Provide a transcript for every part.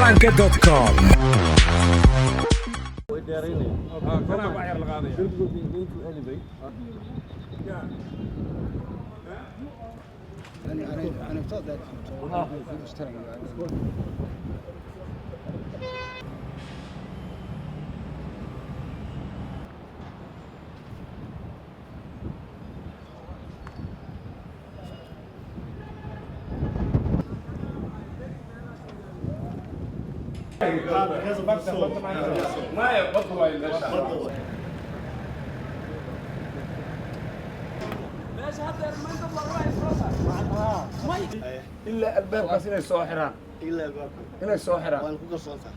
calanka.com أنا أفترض ما يبطل إلا الباب قاس إنه ساحران إلا الباب إنه ساحران وأنا كل صوتها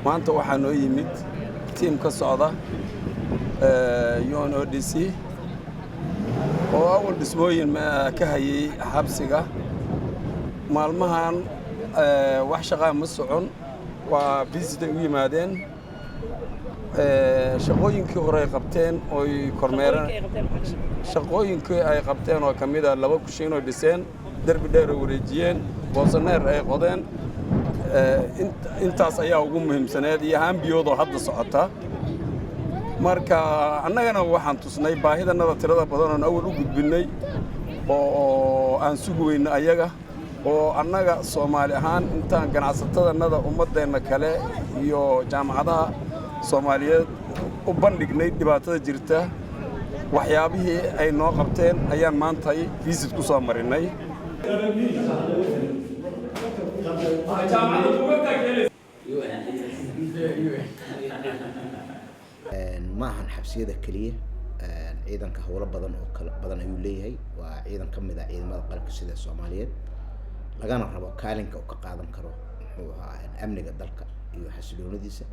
maanta waxaa noo yimid tiim ka socda UNODC oo awal dhismooyin ka hayay xabsiga maalmahan wax shaqaa ma socon waa visit u yimaadeen shaqooyinkii hore ay qabteen oo kormeereen shaqooyinkii ay qabteen oo kamid ah laba kushiin oo dhiseen darbi dheer oo wareejiyeen boosaneer ay qodeen intaas ayaa ugu muhiimsaneed iyo haambiyoodoo hadda socota marka annagana waxaan tusnay baahidanada tirada badan oo awal u gudbinay oo aan sugayno ayaga oo annaga Soomaali ahaan intaan ganacsatada ummadeenna kale iyo jaamacadaha Soomaaliyeed u bandhignay dhibaatada jirta waxyaabihii ay noo qabteen ayaan maanta visit ku soo marinay maahan xabsiyada kaliya ciidanka howlo badan oo kala badan ayuu leeyahay waa ciidan ka mid ah ciidamada qalabka sida Soomaaliyeed lagana rabo kaalinka uu ka qaadan karo muxuu ahaa amniga dalka iyo xasiloonadiisa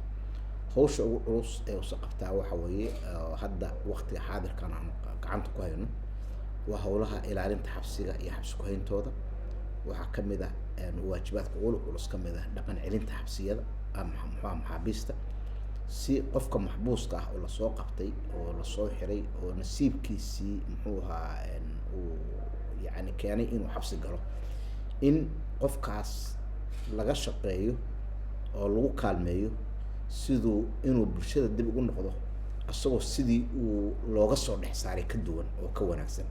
hawsha ugu culus ee uu qabtaa waxa weeye hadda waqtiga xaadirkan aan gacanta ku hayno waa howlaha ilaalinta xabsiga iyo xabsi ku hayntooda waxa ka mid ah waajibaadka ugu culus ka mid ah dhaqan celinta xabsiyada ama maxaabiista si qofka maxbuuska ah oo la soo qabtay oo la soo xiray oo nasiibkiisii muxuu ahaa uu yani keenay inuu xabsi galo in qofkaas laga shaqeeyo oo lagu kaalmeeyo sidoo inuu bulshada dib ugu noqdo asagoo sidii uu looga soo dhex saaray ka duwan oo ka wanaagsan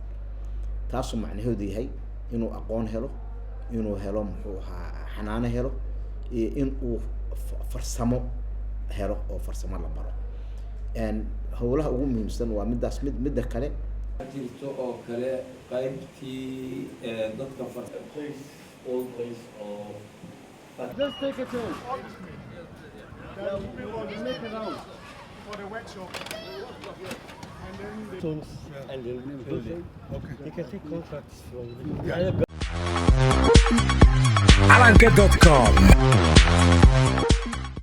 taasoo macnaheedu yahay inuu aqoon helo inuu helo muxuu ahaa xanaano helo iyo in uu farsamo helo oo farsamo la baro howlaha ugu muhiimsan waa midaas midda kale jirto oo kale qaybtii dadka old place oo Just take a turn. We'll make it out for the workshop. And then building. Okay. You can take contracts from calanka.com